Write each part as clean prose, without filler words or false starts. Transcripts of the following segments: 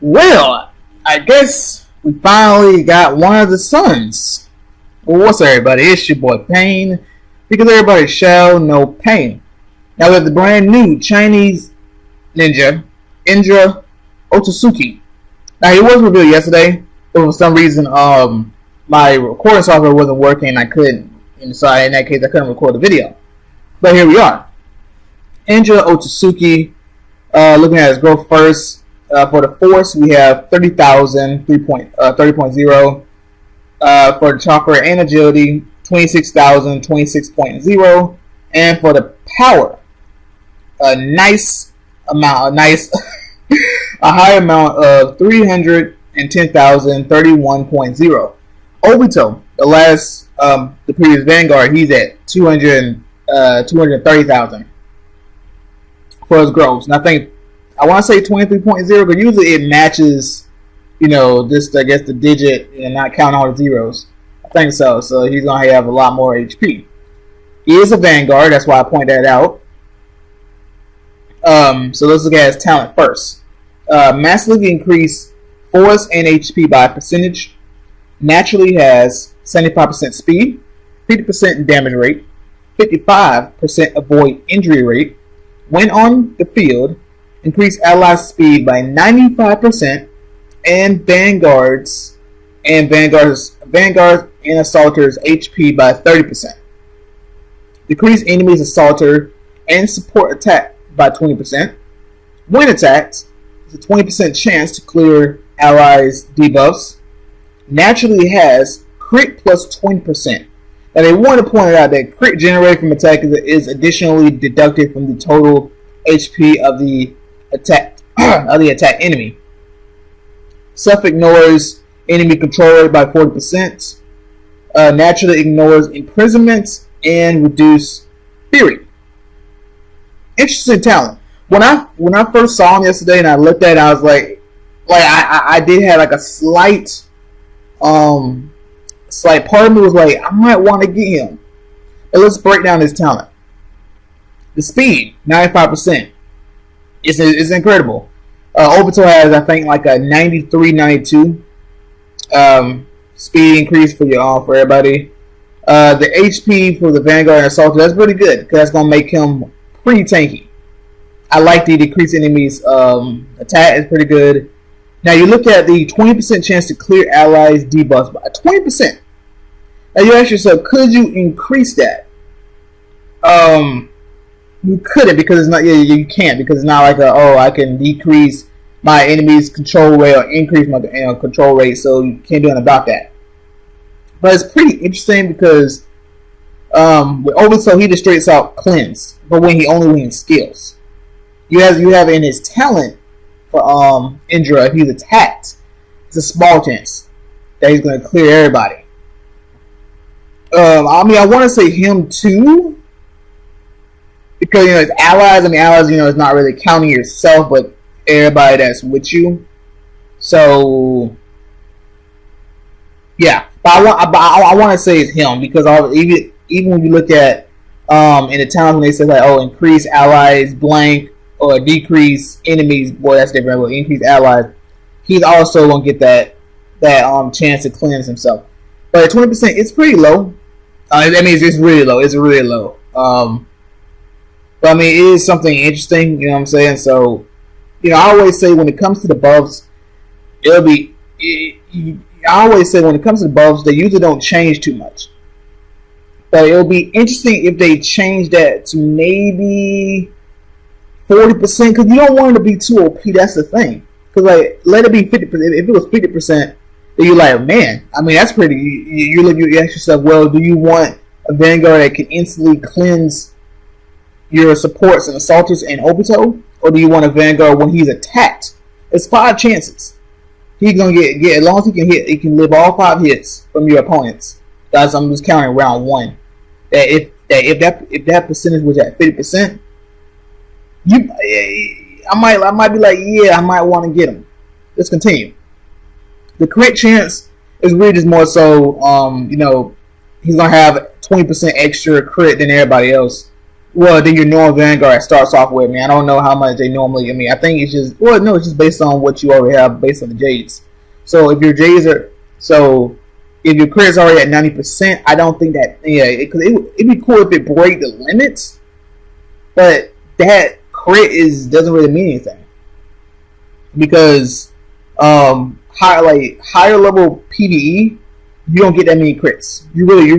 Well, I guess we finally got one of the sons. Well, what's up, everybody? It's your boy Pain, because everybody shall know pain. Now, we have the brand new Chinese ninja, Indra Otsutsuki. Now, he was revealed yesterday, but for some reason, my recording software wasn't working, and I couldn't. And so, in that case, I couldn't record the video. But here we are. Indra Otsutsuki, looking at his growth first. For the force, we have 30,000, 30.0. For the chakra and agility, 26,000, 26.0. And for the power, a high amount of 310,000, 31.0. Obito, the previous Vanguard, he's at 230,000 for his growths. And I want to say 23.0, but usually it matches, just, I guess, the digit and not count all the zeros. I think so. So he's going to have a lot more HP. He is a Vanguard. That's why I point that out. So let's look at his talent first. Massively increase force and HP by percentage. Naturally has 75% speed, 50% damage rate, 55% avoid injury rate. When on the field, increase ally speed by 95%, and Vanguards and Assaulters' HP by 30%. Decrease enemies' Assaulter and support attack by 20%. When attacked, it's a 20% chance to clear allies' debuffs. Naturally has crit plus 20%. Now they want to point out that crit generated from attack is additionally deducted from the total HP of the attack enemy. Self ignores enemy control rate by 40%. Naturally ignores imprisonment and reduce fury. Interesting talent. When I first saw him yesterday and I looked at it, I was like I did have like a slight part of me was like, I might want to get him. But let's break down his talent. The speed, 95%. It's incredible. Obito has, I think, like a 93, 92 speed increase for everybody. The HP for the Vanguard and Assaulter, that's pretty good, because that's going to make him pretty tanky. I like the decreased enemies attack, is pretty good. Now you look at the 20% chance to clear allies debuffs by 20%. Now you ask yourself, could you increase that? You couldn't, because it's not. Yeah, you can't, because it's not like I can decrease my enemy's control rate or increase my control rate, so you can't do anything about that. But it's pretty interesting because with Obito, he just straight out cleanse, but when he skills. You have in his talent for Indra, if he's attacked, it's a small chance that he's going to clear everybody. I want to say him too, because his allies. Allies. It's not really counting yourself, but everybody that's with you. So yeah, but I want to say it's him, because even when you look at in the towns when they say like, increase allies blank or decrease enemies, boy, that's different. But increase allies, he's also gonna get that chance to cleanse himself. But 20%, it's pretty low. That means it's really low. It's really low. But it is something interesting. You know what I'm saying? So, I always say when it comes to the buffs, I always say when it comes to the buffs, they usually don't change too much. But it'll be interesting if they change that to maybe 40%, because you don't want it to be too OP. That's the thing. Because let it be 50%. If it was 50%, then you're like, man. That's pretty. You ask yourself, well, do you want a Vanguard that can instantly cleanse your supports and assaulters and Obito, or do you want a Vanguard when he's attacked? It's 5 chances. He's gonna get as long as he can hit. He can live all 5 hits from your opponents. Guys, I'm just counting round 1. If that percentage was at 50%, I might be like, yeah, I might want to get him. Let's continue. The crit chance is really just more so, he's gonna have 20% extra crit than everybody else. Well, then your normal Vanguard starts off with. I don't know how much they normally. I think it's just. Well, no, it's just based on what you already have, based on the Jades. So if your Jades are if your crit's already at 90%, I don't think that. Yeah, because it'd be cool if it break the limits, but that crit doesn't really mean anything because higher level PvE, you don't get that many crits. You really.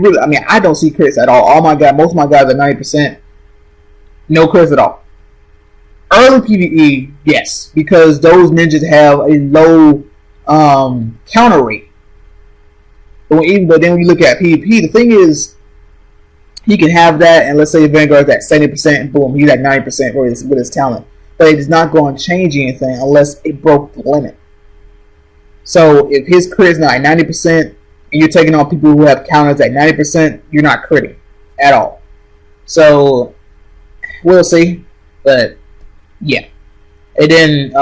I don't see crits at all. Most of my guys are 90%. No crits at all. Early PvE, yes, because those ninjas have a low counter rate. But then when you look at PvP, the thing is, he can have that, and let's say Vanguard's at 70%, and boom, he's at 90% with his talent. But it is not going to change anything unless it broke the limit. So if his crit is not at 90%, and you're taking on people who have counters at 90%, you're not critting at all. So we'll see, but yeah. And then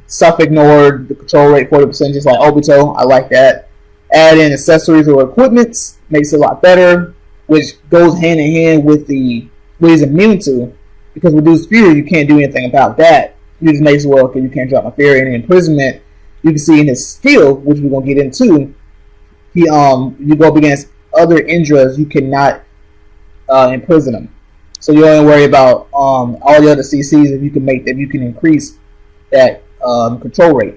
Self ignored the control rate 40%, just like Obito. I like that. Add in accessories or equipment makes it a lot better, which goes hand in hand with what he's immune to. Because with Reduced Fury, you can't do anything about that. You just makes it well because you can't drop my Fury. And imprisonment, you can see in his skill, which we're gonna get into. You go up against other Indras, you cannot imprison them. So you only worry about all the other CCs if you can increase that control rate.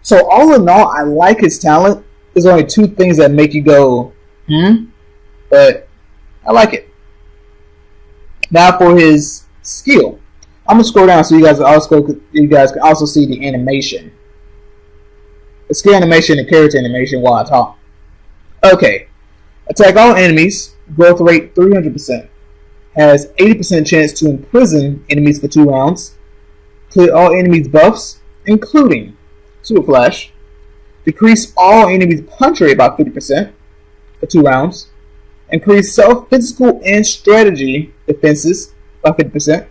So all in all, I like his talent. There's only two things that make you go, but I like it. Now for his skill, I'm gonna scroll down so you guys can also see the animation, the skill animation and character animation while I talk. Okay, attack all enemies. Growth rate 300%. Has 80% chance to imprison enemies for 2 rounds. Clear all enemies buffs, including Super Flash. Decrease all enemies punch rate by 50% for 2 rounds. Increase self, physical, and strategy defenses by 50%.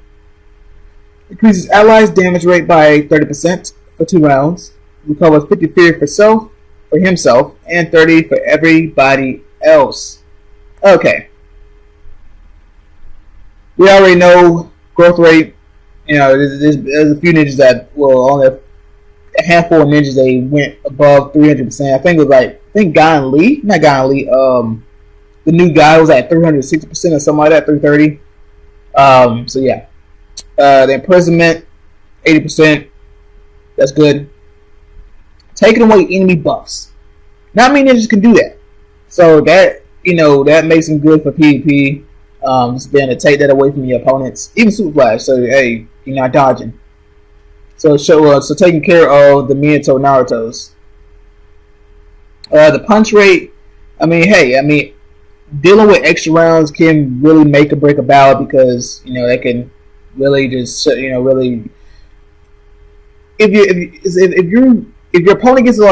Increases allies' damage rate by 30% for 2 rounds. Recovers 50 fear for himself, and 30 for everybody else. Okay. We already know growth rate. There's a few ninjas that only a handful of ninjas they went above 300%. I think it was Guy Lee, not Guy Lee. The new guy was at 360% or something like that, 330. So yeah, the imprisonment 80%. That's good. Taking away enemy buffs. Not many ninjas can do that. So that that makes them good for PvP. Just being able to take that away from your opponents, even Super Flash. So hey, you're not dodging. So taking care of the Minato Naruto's. The punch rate. Dealing with extra rounds can really make or break a battle because they can really just really. If your opponent gets a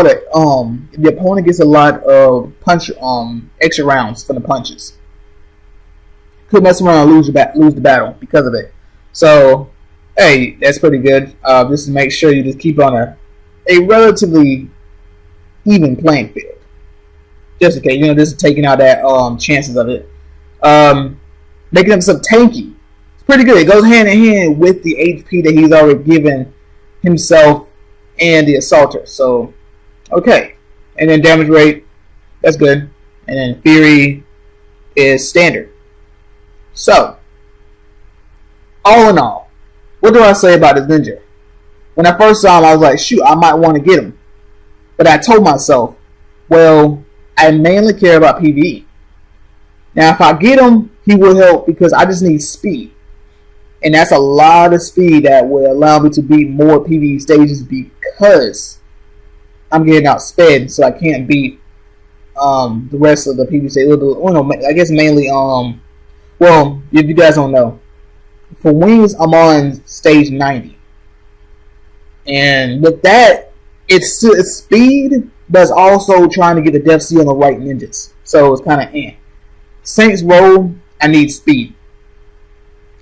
lot of punch extra rounds from the punches, could mess around and lose the battle because of it. So, hey, that's pretty good. Just to make sure you just keep on a relatively even playing field. Just in case, just taking out that chances of it. Making him some tanky. It's pretty good. It goes hand in hand with the HP that he's already given himself and the assaulter. So, okay. And then damage rate, that's good. And then Fury is standard. So, all in all, what do I say about this ninja? When I first saw him, I was like, shoot, I might want to get him. But I told myself, well, I mainly care about PvE. Now, if I get him, he will help because I just need speed. And that's a lot of speed that will allow me to beat more PvE stages because I'm getting outsped, so I can't beat the rest of the PvE stages. I guess mainly well, if you guys don't know, for wings, I'm on stage 90. And with that, it's speed, but it's also trying to get the Death Seal on the right ninjas. So it's kind of Saints Row, I need speed.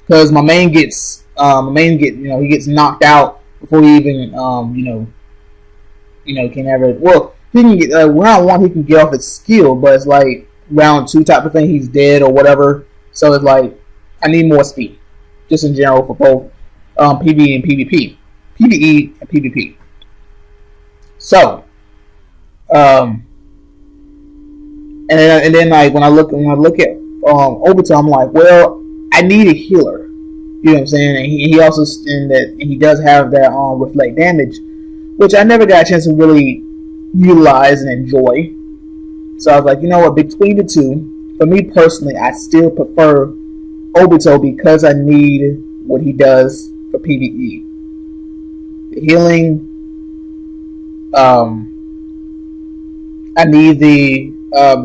Because my main gets, he gets knocked out before he even, can ever, well, he can get, round 1 he can get off his skill, but it's like round 2 type of thing, he's dead or whatever. So it's like, I need more speed, just in general for both PvE and PvP, PvE and PvP. So, and then like when I look at Obito, I'm like, well, I need a healer. You know what I'm saying? And he also he does have that reflect damage, which I never got a chance to really utilize and enjoy. So I was like, you know what? Between the two, for me personally, I still prefer Obito because I need what he does for PvE. The healing, I need the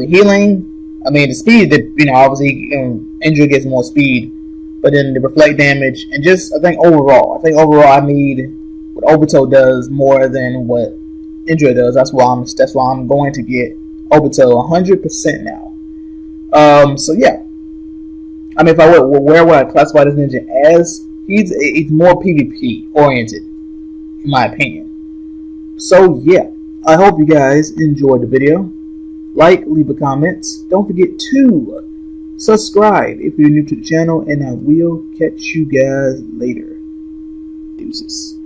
healing. I mean, the speed that, obviously, Indra gets more speed, but then the reflect damage, and just I think overall I need what Obito does more than what Indra does. That's why I'm going to get Obito 100% now. So yeah, I mean, if I where would I classify this ninja as? He's more PvP oriented, in my opinion. So yeah, I hope you guys enjoyed the video. Like, leave a comment. Don't forget to subscribe if you're new to the channel, and I will catch you guys later. Deuces.